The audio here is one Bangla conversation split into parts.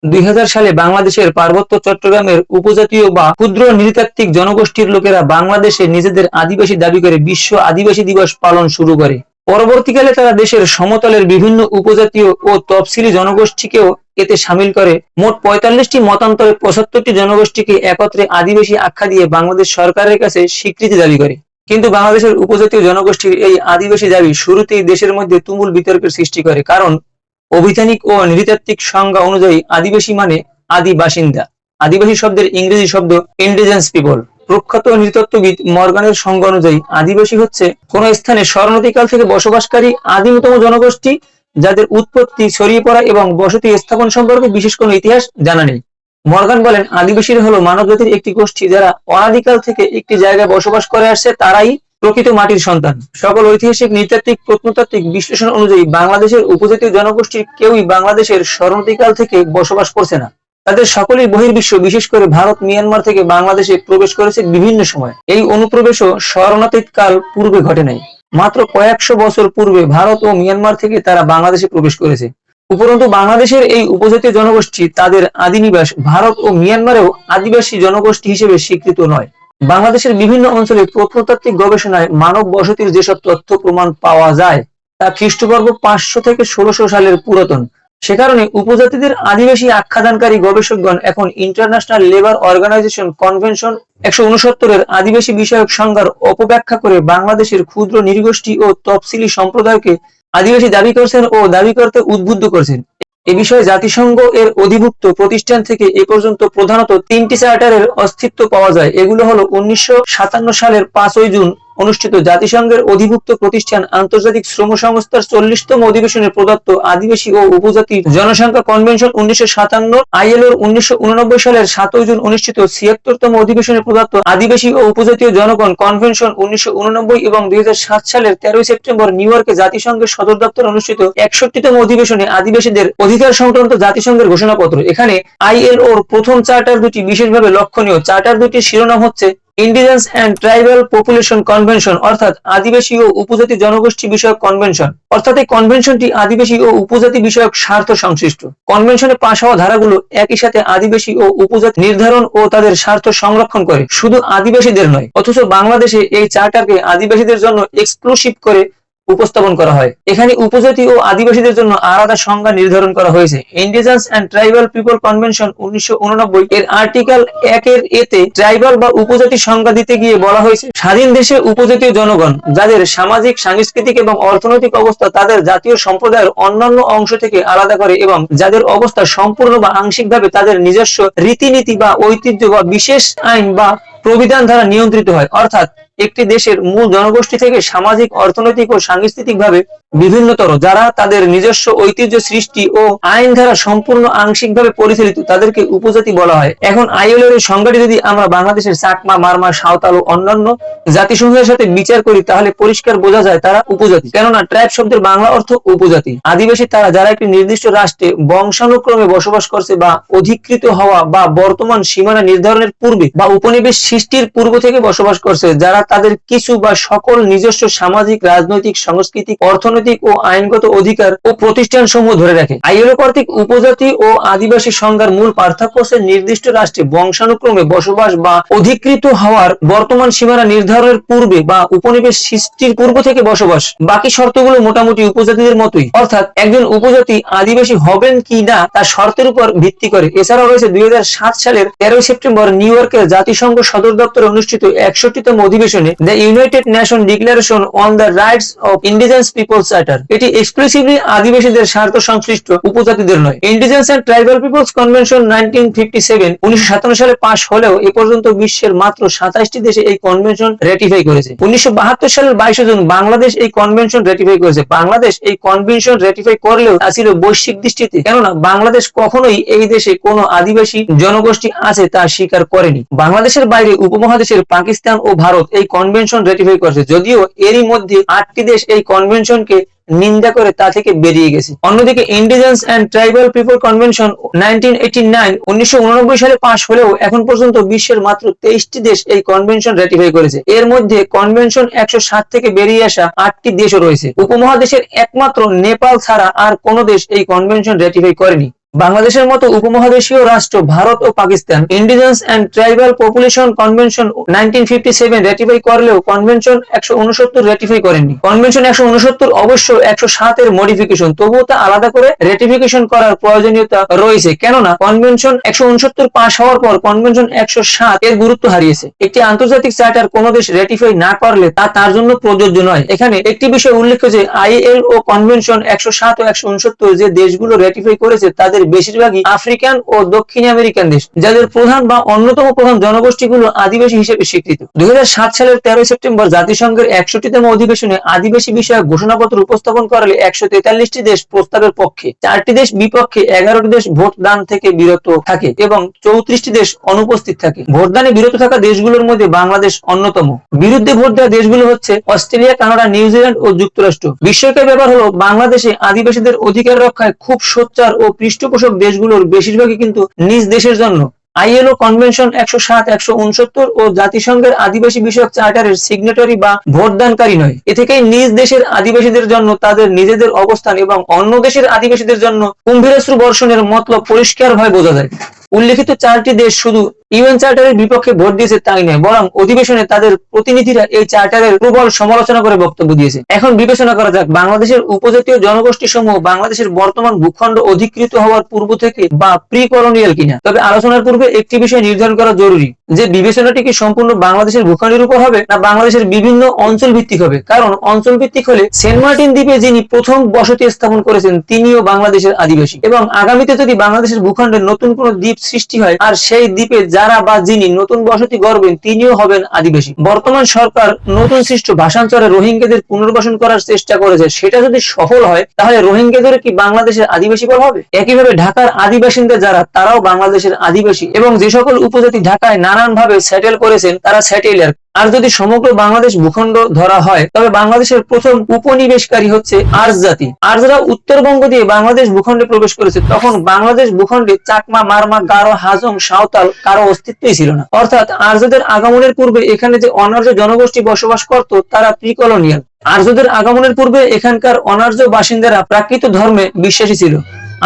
2000 সালে বাংলাদেশের পার্বত্য চট্টগ্রামের উপজাতীয় বা ক্ষুদ্র নৃতাত্ত্বিক জনগোষ্ঠীর লোকেরা বাংলাদেশে নিজেদের আদিবাসী দাবি করে বিশ্ব আদিবাসী দিবস পালন শুরু করে। পরবর্তীকালে তারা দেশের সমতলের বিভিন্ন উপজাতীয় ও তফসিলি জনগোষ্ঠীকেও এতে শামিল করে। মোট 45টি মতান্তরে 75টি জনগোষ্ঠীকে একত্রে আদিবাসী আখ্যা দিয়ে বাংলাদেশ সরকারের কাছে স্বীকৃতি দাবি করে। কিন্তু বাংলাদেশের উপজাতীয় জনগোষ্ঠীর এই আদিবাসী দাবি শুরুতেই দেশের মধ্যে তুমুল বিতর্কের সৃষ্টি করে, কারণ অভিধানিক ও নৃতাত্ত্বিক সংজ্ঞা অনুযায়ী আদিবাসী মানে আদি বাসিন্দা। আদিবাসী শব্দের ইংরেজি শব্দ ইন্ডিজেন্স পিপল। প্রখ্যাত নৃতত্ত্ববিদ মর্গানের সংজ্ঞা অনুযায়ী আদিবাসী হচ্ছে কোন স্থানে স্মরণাতীতকাল থেকে বসবাসকারী আদিমতম জনগোষ্ঠী, যাদের উৎপত্তি, ছড়িয়ে পড়া এবং বসতি স্থাপন সম্পর্কে বিশেষ কোনো ইতিহাস জানা নেই। মর্গান বলেন, আদিবাসীরা হলো মানবজাতির একটি গোষ্ঠী যারা অনাদিকাল থেকে একটি জায়গায় বসবাস করে আসছে, তারাই প্রকৃত মাটির সন্তান। সকল ঐতিহাসিক, নৃতাত্ত্বিক, প্রত্নতাত্ত্বিক বিশ্লেষণ অনুযায়ী বাংলাদেশের উপজাতীয় জনগোষ্ঠীর কেউই বাংলাদেশের স্মরণাতীতকাল থেকে বসবাস করছে না। তাদের সকলেই বহির্বিশ্ব, বিশেষ করে ভারত, মিয়ানমার থেকে বাংলাদেশে প্রবেশ করেছে বিভিন্ন সময়। এই অনুপ্রবেশও স্মরণাতীতকাল পূর্বে ঘটে নাই। মাত্র কয়েকশো বছর পূর্বে ভারত ও মিয়ানমার থেকে তারা বাংলাদেশে প্রবেশ করেছে। উপরন্তু বাংলাদেশের এই উপজাতীয় জনগোষ্ঠী তাদের আদিনিবাস ভারত ও মিয়ানমারেও আদিবাসী জনগোষ্ঠী হিসেবে স্বীকৃত নয়। বাংলাদেশের বিভিন্ন অঞ্চলে প্রত্নতাত্ত্বিক গবেষণায় মানব বসতির যেসব তথ্য প্রমাণ পাওয়া যায় তা খ্রিস্টপূর্ব 500 থেকে 1600 সালের পুরাতন। সে কারণে উপজাতিদের আদিবাসী আখ্যাদানকারী গবেষকগণ এখন ইন্টারন্যাশনাল লেবার অর্গানাইজেশন কনভেনশন 169 আদিবাসী বিষয়ক সংজ্ঞার অপব্যাখ্যা করে বাংলাদেশের ক্ষুদ্র নৃগোষ্ঠী ও তফসিলি সম্প্রদায়কে আদিবাসী দাবি করছেন ও দাবি করতে উদ্বুদ্ধ করছেন। এ বিষয়ে জাতিসংঘ এর অধিভুক্ত প্রতিষ্ঠান থেকে এ পর্যন্ত প্রধানত 3টি চার্টারের অস্তিত্ব পাওয়া যায়। এগুলো হলো 1957 সালের 5ই জুন অনুষ্ঠিত জাতিসংঘের অধিভুক্ত প্রতিষ্ঠান আন্তর্জাতিক শ্রম সংস্থার 40তম অধিবেশনে প্রদত্ত আদিবাসী ও উপজাতি জনসংখ্যা কনভেনশন 1957, আইএলওর 1989 সালের 7ই জুন অনুষ্ঠিত 76তম অধিবেশনে প্রদত্ত আদিবাসী ও উপজাতীয় জনগণ কনভেনশন 1989 এবং 2007 সালের 13ই সেপ্টেম্বর নিউ ইয়র্কে জাতিসংঘের সদর দপ্তরে অনুষ্ঠিত 61তম অধিবেশনে আদিবাসীদের অধিকার সংক্রান্ত জাতিসংঘের ঘোষণাপত্র। এখানে আইএলওর প্রথম চার্টার দুটি বিশেষভাবে লক্ষণীয়। চার্টার দুটির শিরোনাম হচ্ছে ইন্ডিজেন্স অ্যান্ড ট্রাইবাল পপুলেশন কনভেনশন, অর্থাৎ আদিবাসী ও উপজাতি জনগোষ্ঠী বিষয়ক কনভেনশন। অর্থাৎ এই কনভেনশনটি আদিবাসী ও উপজাতি বিষয়ক স্বার্থ সংশ্লিষ্ট। কনভেনশনে পাশ হওয়া ধারাগুলো একই সাথে আদিবাসী ও উপজাতি নির্ধারণ ও তাদের স্বার্থ সংরক্ষণ করে, শুধু আদিবাসীদের নয়। অথচ বাংলাদেশে এই চার্টারকে আদিবাসীদের জন্য এক্সক্লুসিভ করে উপস্থাপন করা হয়। এখানে উপজাতি ও আদিবাসীদের জন্য আলাদা সংজ্ঞা নির্ধারণ করা হয়েছে। ইন্ডিজেন্স অ্যান্ড ট্রাইবাল পিপল কনভেনশন 1989 এর আর্টিকেল 1 এর এতে ট্রাইবাল বা উপজাতি সংজ্ঞা দিতে গিয়ে বলা হয়েছে, স্বাধীন দেশে উপজাতীয় জনগণ যাদের সামাজিক, সাংস্কৃতিক এবং অর্থনৈতিক অবস্থা তাদের জাতীয় সম্প্রদায়ের অন্যান্য অংশ থেকে আলাদা করে এবং যাদের অবস্থা সম্পূর্ণ বা আংশিকভাবে তাদের নিজস্ব রীতিনীতি বা ঐতিহ্য বা বিশেষ আইন বা প্রবিধান দ্বারা নিয়ন্ত্রিত হয়। অর্থাৎ একটি দেশের মূল জনগোষ্ঠী থেকে সামাজিক, অর্থনৈতিক ও সাংস্কৃতিকভাবে বিভিন্নতর, যারা তাদের নিজস্ব ঐতিহ্য সৃষ্টি ও আইন দ্বারা সম্পূর্ণ আংশিকভাবে পরিচালিত, তাদেরকে উপজাতি বলা হয়। এখন আইএলওর এই সংজ্ঞাটি যদি আমরা বাংলাদেশের চাকমা, মারমা, সাঁওতাল ও অন্যান্য জাতিসমূহের সাথে বিচার করি তাহলে পরিষ্কার বোঝা যায় তারা উপজাতি। কেননা ট্রাইব শব্দের বাংলা অর্থ উপজাতি। আদিবাসী তারা যারা একটি নির্দিষ্ট রাষ্ট্রে বংশানুক্রমে বসবাস করছে বা অধিকৃত হওয়া বা বর্তমান সীমানা নির্ধারণের পূর্বে বা উপনিবেশ সৃষ্টির পূর্ব থেকে বসবাস করছে, যারা তাদের কিছু বা সকল নিজস্ব সামাজিক, রাজনৈতিক, সাংস্কৃতিক, অর্থনৈতিক ও আইনগত অধিকার ও প্রতিষ্ঠান সমূহ ধরে রাখে। আইএলও কর্তৃক উপজাতি ও আদিবাসী সংজ্ঞার মূল পার্থক্য হচ্ছে নির্দিষ্ট রাষ্ট্রে বংশানুক্রমে বসবাস বা অধিকৃত হওয়ার, বর্তমান সীমানা নির্ধারণের পূর্বে বা উপনিবেশ সৃষ্টির পূর্ব থেকে বসবাস। বাকি শর্তগুলো মোটামুটি উপজাতিদের মতোই, অর্থাৎ একজন উপজাতি আদিবাসী হবেন কি না তার শর্তের উপর ভিত্তি করে। এছাড়াও রয়েছে 2007 সালের 13 সেপ্টেম্বর নিউ ইয়র্কের জাতিসংঘ সদর দপ্তরে অনুষ্ঠিত 61তম অধিবেশনে the United Nation Declaration on the Rights of Indigenous People charter. এটি এক্সক্লুসিভলি আদিবাসীদের স্বার্থ সংশ্লিষ্ট, উপজাতিদের নয়। Indigenous and tribal peoples convention 1957 সালে পাশ হলেও এ পর্যন্ত বিশ্বের মাত্র 27টি দেশে এই কনভেনশন রেটিফাই করেছে। 1972 সালের 22 জুন বাংলাদেশ এই কনভেনশন রেটিফাই করেছে। বাংলাদেশ এই কনভেনশন রেটিফাই করলেও তা ছিল বৈশ্বিক দৃষ্টিতে, কেননা বাংলাদেশ কখনোই এই দেশে কোনো আদিবাসী জনগোষ্ঠী আছে তা স্বীকার করেনি। বাংলাদেশের বাইরে উপমহাদেশের পাকিস্তান ও ভারত এই কনভেনশন রেটিফাই করেছে, যদিও এরই মধ্যে 8টি দেশ এই কনভেনশনকে নিন্দা করে তা থেকে বেরিয়ে গেছে। অন্যদিকে ইন্ডিজেন্স অ্যান্ড ট্রাইবাল পিপল কনভেনশন 1989 সালে পাশ হলেও এখন পর্যন্ত বিশ্বের মাত্র 23টি দেশ এই কনভেনশন রেটিফাই করেছে। এর মধ্যে কনভেনশন 107 থেকে বেরিয়ে আসা 8টি দেশও রয়েছে। উপমহাদেশের একমাত্র নেপাল ছাড়া আর কোনো দেশ এই কনভেনশন রেটিফাই করেনি। বাংলাদেশের মতো উপমহাদেশীয় রাষ্ট্র ভারত ও Pakistan indigenous and tribal population convention 1957 ratify করলেও কনভেনশন 169 রেটিফাই করেননি। কনভেনশন 169 অবশ্য 107 এর মডিফিকেশন, তবুও তা আলাদা করে রেটিফিকেশন করার প্রয়োজনীয়তা রয়েছে, কেননা কনভেনশন 169 পাস হওয়ার পর কনভেনশন 107 এর গুরুত্ব হারিয়েছে। একটি আন্তর্জাতিক চার্টার কোন দেশ রেটিফাই না করলে তা তার জন্য প্রযোজ্য নয়। এখানে একটি বিষয় উল্লেখ্য যে ILO কনভেনশন 107 ও 169 যে দেশগুলো রেটিফাই করেছে তাদের বেশিরভাগই আফ্রিকান ও দক্ষিণ আমেরিকান দেশ, যাদের প্রধান বা অন্যতম প্রধান জনগোষ্ঠীগুলো আদিবাসী হিসেবে স্বীকৃত। 2007 সালের 13 সেপ্টেম্বর জাতিসংঘের 61তম অধিবেশনে আদিবাসী বিষয়ক ঘোষণাপত্র উপস্থাপন করালে 143টি দেশ প্রস্তাবের পক্ষে, 4টি দেশ বিপক্ষে, 11টি দেশ ভোট দান থেকে বিরত থাকে এবং 34টি দেশ অনুপস্থিত থাকে। ভোটদানে বিরত থাকা দেশগুলোর মধ্যে বাংলাদেশ অন্যতম। বিরুদ্ধে ভোট দেওয়া দেশগুলো হচ্ছে অস্ট্রেলিয়া, কানাডা, নিউজিল্যান্ড ও যুক্তরাষ্ট্র। বিস্ময়কর ব্যাপার হলো বাংলাদেশে আদিবাসীদের অধিকার রক্ষায় খুব সোচ্চার ও পৃষ্ঠপোষক দেশগুলোর বেশিরভাগই কিন্তু নিজ দেশের জন্য ILO কনভেনশন 107, 169 ও জাতিসংঘের আদিবাসী বিষয়ক চার্টারের সিগনেটারি বা ভোটদানকারী নয়। এ থেকেই নিজ দেশের আদিবাসীদের জন্য তাদের নিজেদের অবস্থান এবং অন্য দেশের আদিবাসীদের জন্য কুম্ভীরাশ্রু বর্ষণের মতলব পরিষ্কারভাবে বোঝা যায়। উল্লেখিত 4টি দেশ শুধু UN চার্টারের বিপক্ষে ভোট দিয়েছে তাই নয়, বরং অধিবেশনে তাদের প্রতিনিধিরা এই চার্টারের প্রবল সমালোচনা করে বক্তব্য দিয়েছে। এখন বিবেচনা করা যাক বাংলাদেশের উপজাতীয় জনগোষ্ঠী সমূহ বাংলাদেশের বর্তমান ভূখণ্ড অধিকৃত হওয়ার পূর্ব থেকে বা প্রি কলোনিয়াল কিনা। তবে আলোচনার পূর্বে একটি বিষয় নির্ধারণ করা জরুরি যে বিবেচনাটি কি সম্পূর্ণ বাংলাদেশের ভূখণ্ডের উপর হবে না বাংলাদেশের বিভিন্ন অঞ্চল ভিত্তিক হবে। কারণ অঞ্চল ভিত্তিক হলে সেন্ট মার্টিন দ্বীপে যিনি প্রথম বসতি স্থাপন করেছেন তিনিও বাংলাদেশের আদিবাসী, এবং আগামীতে যদি বাংলাদেশের ভূখণ্ডে নতুন কোনো দ্বীপ সৃষ্টি হয় আর সেই দ্বীপে যারা বা যিনি নতুন বসতি গড়বেন তিনিও হবেন আদিবাসী। বর্তমান সরকার নতুন সৃষ্ট ভাষান্তরে রোহিঙ্গাদের পুনর্বাসন করার চেষ্টা করেছে, সেটা যদি সফল হয় তাহলে রোহিঙ্গাদের কি বাংলাদেশের আদিবাসী বলা হবে? একইভাবে ঢাকার আদিবাসিন্দা যারা তারাও বাংলাদেশের আদিবাসী, এবং যে সকল উপজাতি ঢাকায় নানান ভাবে সেটেল করেছেন তারা সেটেলার। আর যদি সমগ্র বাংলাদেশ ভূখণ্ড ধরা হয় তবে বাংলাদেশের প্রথম উপনিবেশকারী হচ্ছে আর্য জাতি। আর্যরা উত্তরবঙ্গ দিয়ে বাংলাদেশ ভূখণ্ডে প্রবেশ করেছে, তখন বাংলাদেশ ভূখণ্ডে চাকমা, মারমা, গারো, হাজং, সাঁওতাল কারো অস্তিত্বই ছিল না। অর্থাৎ আর্যদের আগমনের পূর্বে এখানে যে অনার্য জনগোষ্ঠী বসবাস করত তারা প্রি কলোনিয়াল। আর্যদের আগমনের পূর্বে এখানকার অনার্য বাসিন্দারা প্রাকৃত ধর্মে বিশ্বাসী ছিল।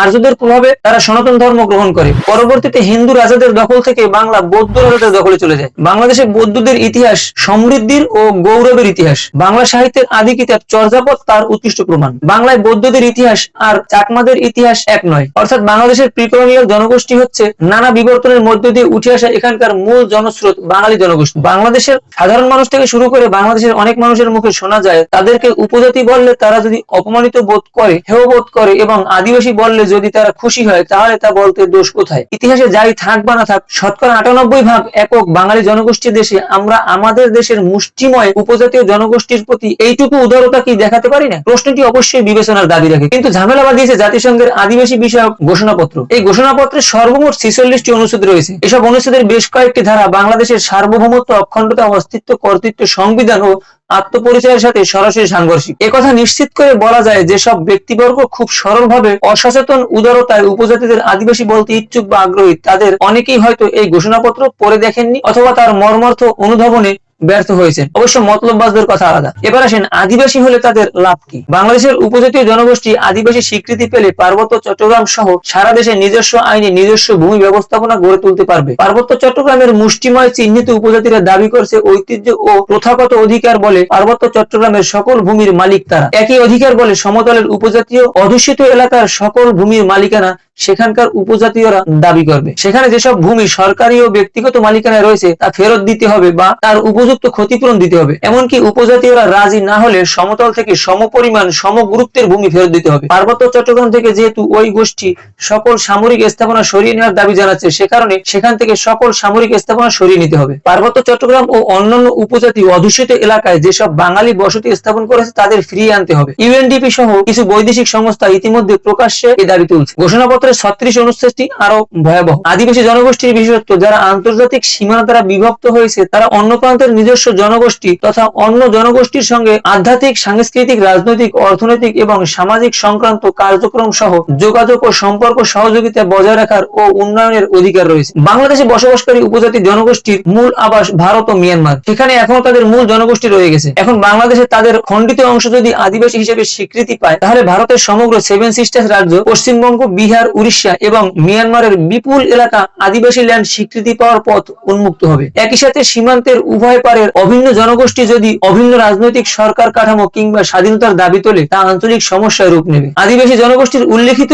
আর্যদের প্রভাবে তারা সনাতন ধর্ম গ্রহণ করে। পরবর্তীতে হিন্দু রাজাদের দখল থেকে বাংলা বৌদ্ধ রাজাদের দখলে চলে যায়। বাংলাদেশে বৌদ্ধদের ইতিহাস সমৃদ্ধির ও গৌরবের ইতিহাস। বাংলা সাহিত্যের আদি কিতাব চর্যাপদ তার উৎকৃষ্ট প্রমাণ। বাংলায় বৌদ্ধদের ইতিহাস আর চাকমাদের ইতিহাস এক নয়। অর্থাৎ বাংলাদেশের প্রিকলোনিয়াল জনগোষ্ঠী হচ্ছে নানা বিবর্তনের মধ্য দিয়ে উঠে আসা এখানকার মূল জনস্রোত বাঙালি জনগোষ্ঠী। বাংলাদেশের সাধারণ মানুষ থেকে শুরু করে বাংলাদেশের অনেক মানুষের মুখে শোনা যায় তাদেরকে উপজাতি বললে তারা যদি অপমানিত বোধ করে, হেয় বোধ করে, এবং আদিবাসী বললে যদি তারা খুশি হয় তাহলে তা বলতে দোষ কোথায়? ইতিহাসে যাই থাক বা না থাক, শতকরা 98% একক বাঙালি জনগোষ্ঠীর দেশে আমরা আমাদের দেশের মুষ্টিময় উপজাতীয় জনগোষ্ঠীর প্রতি এইটুকু উদারতা কি দেখাতে পারি না? প্রশ্নটি অবশ্যই বিবেচনার দাবি রাখে। কিন্তু ঝামেলা বাঁধিয়েছে জাতিসংঘের আদিবাসী বিষয়ক ঘোষণাপত্র। এই ঘোষণাপত্রে সর্বমোট 46টি অনুচ্ছেদ রয়েছে। এসব অনুচ্ছেদের বেশ কয়েকটি ধারা বাংলাদেশের সার্বভৌমত্ব, অখণ্ডতা, অস্তিত্ব, কর্তৃত্ব, সংবিধান ও আত্মপরিচয়ের সাথে সরাসরি সাংঘর্ষিক। একথা নিশ্চিত করে বলা যায় যে সব ব্যক্তিবর্গ খুব সরলভাবে অসচেতন উদারতায় উপজাতিদের আদিবাসী বলতে ইচ্ছুক বা আগ্রহী তাদের অনেকেই হয়তো এই ঘোষণাপত্র পড়ে দেখেননি অথবা তার মর্মার্থ অনুধাবনে ব্যর্থ হয়েছে। অবশ্য মতলববাজদের কথা আলাদা। এবার আসেন আদিবাসী হলে তাদের লাভ কি। বাংলাদেশের উপজাতীয় জনগোষ্ঠী আদিবাসী স্বীকৃতি পেলে পার্বত্য চট্টগ্রাম সহ সারা দেশে নিজস্ব আইনে নিজস্ব ভূমি ব্যবস্থাপনা গড়ে তুলতে পারবে। পার্বত্য চট্টগ্রামের মুষ্টিময় চিহ্নিত উপজাতিরা দাবি করছে ঐতিহ্য ও প্রথাগত অধিকার বলে পার্বত্য চট্টগ্রামের সকল ভূমির মালিক তারা। একই অধিকার বলে সমতলের উপজাতীয় অধ্যুষিত এলাকার সকল ভূমির মালিকানা সেখানকার উপজাতীয়রা দাবি করবে। সেখানে যেসব ভূমি সরকারি ও ব্যক্তিগত মালিকানায় রয়েছে তা ফেরত দিতে হবে বা তার উপযুক্ত ক্ষতিপূরণ দিতে হবে। এমনকি উপজাতীয়রা রাজি না হলে সমতল থেকে সমপরিমাণ সমগুরুত্বের ভূমি ফেরত দিতে হবে। পার্বত্য চট্টগ্রাম থেকে যেহেতু ওই গোষ্ঠী সকল সামরিক স্থাপনা সরিয়ে নেওয়ার দাবি জানাচ্ছে, সে কারণে সেখান থেকে সকল সামরিক স্থাপনা সরিয়ে নিতে হবে। পার্বত্য চট্টগ্রাম ও অন্যান্য উপজাতি অধ্যুষিত এলাকায় যেসব বাঙালি বসতি স্থাপন করেছে তাদের ফিরিয়ে আনতে হবে। UNDP সহ কিছু বৈদেশিক সংস্থা ইতিমধ্যে প্রকাশ্যে এই দাবি তুলছে। ঘোষণাপত্র 36 অনুচ্ছেদটি আরো ভয়াবহ। আদিবাসী জনগোষ্ঠীর বিশেষত্ব যারা আন্তর্জাতিক সীমানা দ্বারা বিভক্ত হয়েছে তারা অন্য প্রান্তের নিজস্ব জনগোষ্ঠী তথা অন্য জনগোষ্ঠীর সঙ্গে আধ্যাত্মিক, সাংস্কৃতিক, রাজনৈতিক, অর্থনৈতিক এবং সামাজিক সংক্রান্ত কার্যক্রম সহ যোগাযোগ ও সম্পর্ক সহযোগিতা বজায় রাখার ও উন্নয়নের অধিকার রয়েছে। বাংলাদেশে বসবাসকারী উপজাতি জনগোষ্ঠীর মূল আবাস ভারত ও মিয়ানমার। সেখানে এখনো তাদের মূল জনগোষ্ঠী রয়ে গেছে। এখন বাংলাদেশে তাদের খণ্ডিত অংশ যদি আদিবাসী হিসেবে স্বীকৃতি পায় তাহলে ভারতের সমগ্র 7 সিস্টার্স রাজ্য, পশ্চিমবঙ্গ, বিহার, উড়িষ্যা এবং মিয়ানমারের বিপুল এলাকা আদিবাসী ল্যান্ড স্বীকৃতি পাওয়ার পথ উন্মুক্ত হবে। একই সাথে সীমান্তের উভয় পারের অভিন্ন জনগোষ্ঠী যদি অভিন্ন রাজনৈতিক সরকার কাঠামো কিংবা স্বাধীনতার দাবি তোলে তা আঞ্চলিক সমস্যায় রূপ নেবে। আদিবাসী জনগোষ্ঠীর উল্লেখিত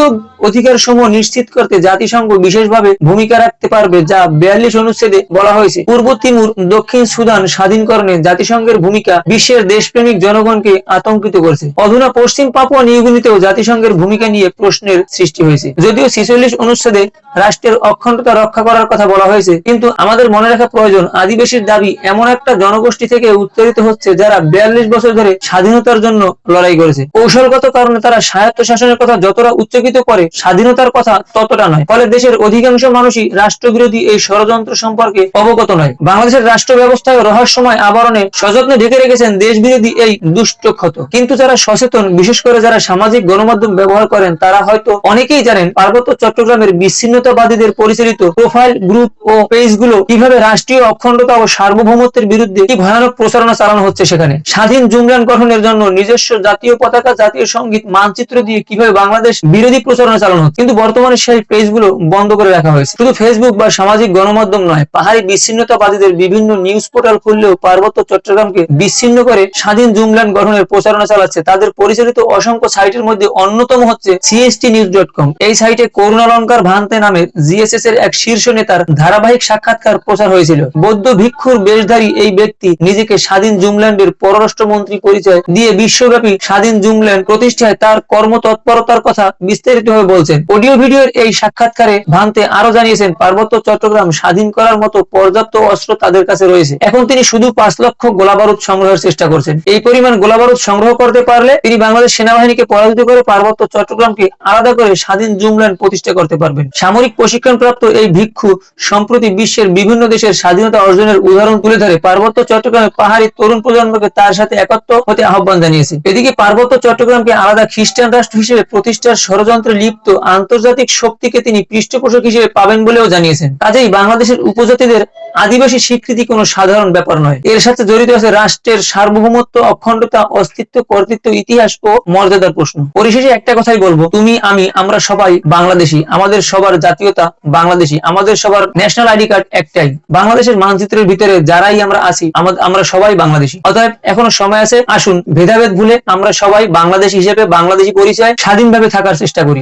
অধিকার সমূহ নিশ্চিত করতে জাতিসংঘ বিশেষভাবে ভূমিকা রাখতে পারবে, যা 42 অনুচ্ছেদে বলা হয়েছে। পূর্ব তিমুর, দক্ষিণ সুদান স্বাধীনকরণে জাতিসংঘের ভূমিকা বিশ্বের দেশপ্রেমিক জনগণকে আতঙ্কিত করেছে। অধুনা পশ্চিম পাপুয়া নিউগিনিতেও জাতিসংঘের ভূমিকা নিয়ে প্রশ্নের সৃষ্টি হয়েছে। যদিও 46 অনুচ্ছেদে রাষ্ট্রের অখণ্ডতা রক্ষা করার কথা বলা হয়েছে, কিন্তু আমাদের মনে রাখা প্রয়োজন আদিবাসীর দাবি এমন একটা জনগোষ্ঠী থেকে উত্তরিত হচ্ছে যারা 42 বছর ধরে স্বাধীনতার জন্য লড়াই করেছে। কৌশলগত কারণে তারা স্বায়ত্ত শাসনের কথা যতটা উচ্চকিত করে, স্বাধীনতার কথা ততটা নয়। ফলে দেশের অধিকাংশ মানুষই রাষ্ট্রবিরোধী এই ষড়যন্ত্র সম্পর্কে অবগত নয়। বাংলাদেশের রাষ্ট্র ব্যবস্থায় রহস্যময় আবরণে সযত্নে ঢেকে রেখেছেন দেশবিরোধী এই দুষ্ট ক্ষত। কিন্তু যারা সচেতন, বিশেষ করে যারা সামাজিক গণমাধ্যম ব্যবহার করেন, তারা হয়তো অনেকেই জানেন পার্বত্য চট্টগ্রামের বিচ্ছিন্নতাবাদীদের পরিচালিত প্রোফাইল গ্রুপ ও পেজগুলো কিভাবে রাষ্ট্রীয় অখণ্ডতা ও সার্বভৌমত্বের বিরুদ্ধে কি ভয়ানক প্রচারণা চালানো হচ্ছে। সেখানে স্বাধীন জুমল্যান্ড গঠনের জন্য নিজস্ব জাতীয় পতাকা, জাতীয় সঙ্গীত, মানচিত্র দিয়ে কিভাবে বাংলাদেশ বিরোধী প্রচারণা চালানো হচ্ছে। কিন্তু বর্তমানে সেই পেজগুলো বন্ধ করে রাখা হয়েছে। শুধু ফেসবুক বা সামাজিক গণমাধ্যম নয়, পাহাড়ি বিচ্ছিন্নতাবাদীদের বিভিন্ন নিউজ পোর্টাল খুললেও পার্বত্য চট্টগ্রামকে বিচ্ছিন্ন করে স্বাধীন জুমল্যান্ড গঠনের প্রচারণা চালাচ্ছে। তাদের পরিচালিত অসংখ্য সাইটের মধ্যে অন্যতম হচ্ছে cstnews.com। এই সাইটে করুণালঙ্কার ভান্তে নামের জিএসএস এর এক শীর্ষ নেতার ধারাবাহিক সাক্ষাৎকার প্রচার হয়েছিল। বৌদ্ধ ভিক্ষুর বেশধারী এই ব্যক্তি নিজেকে স্বাধীন জুমল্যান্ডের পররাষ্ট্রমন্ত্রী পরিচয় দিয়ে বিশ্বব্যাপী স্বাধীন জুমল্যান্ড প্রতিষ্ঠায় তার কর্মতৎপরতার কথা বিস্তারিতভাবে বলছেন। অডিও ভিডিওর এই সাক্ষাৎকারে ভান্তে আরো জানিয়েছেন পার্বত্য চট্টগ্রাম স্বাধীন করার মতো পর্যাপ্ত অস্ত্র তাদের কাছে রয়েছে। এখন তিনি শুধু 5 লক্ষ গোলাবারুদ সংগ্রহের চেষ্টা করছেন। এই পরিমাণ গোলাবারুদ সংগ্রহ করতে পারলে তিনি বাংলাদেশ সেনাবাহিনীকে পরাজিত করে পার্বত্য চট্টগ্রামকে আলাদা করে স্বাধীন জুমল্যান্ড প্রতিষ্ঠা করতে পারবেন। সামরিক প্রশিক্ষণপ্রাপ্ত এই ভিক্ষু সম্প্রতি বিশ্বের বিভিন্ন দেশের স্বাধীনতা অর্জনের উদাহরণ তুলে ধরে পার্বত্য চট্টগ্রামে পাহাড়ি তরুণ প্রজন্মকে তার সাথে একত্র হতে আহ্বান জানিয়েছে। এদিকে পার্বত্য চট্টগ্রামকে আলাদা খ্রিস্টান রাষ্ট্র হিসেবে প্রতিষ্ঠার ষড়যন্ত্রে লিপ্ত আন্তর্জাতিক শক্তিকে তিনি পৃষ্ঠপোষক হিসেবে পাবেন বলেও জানিয়েছেন। কাজেই বাংলাদেশের উপজাতিদের আদিবাসী স্বীকৃতি কোনো সাধারণ ব্যাপার নয়। এর সাথে জড়িত আছে রাষ্ট্রের সার্বভৌমত্ব, অখণ্ডতা, অস্তিত্ব, কর্তৃত্ব, ইতিহাস ও মর্যাদার প্রশ্ন। পরিশেষে একটা কথাই বলবো, তুমি, আমি, আমরা সবাই বাংলাদেশী। আমাদের সবার জাতীয়তা বাংলাদেশী। আমাদের সবার ন্যাশনাল আইডি কার্ড একটাই। বাংলাদেশের মানচিত্রের ভিতরে যারাই আমরা আছি, আমরা সবাই বাংলাদেশী। অতএব এখনো সময় আছে, আসুন ভেদাভেদ ভুলে আমরা সবাই বাংলাদেশী হিসেবে বাংলাদেশী পরিচয় স্বাধীনভাবে থাকার চেষ্টা করি।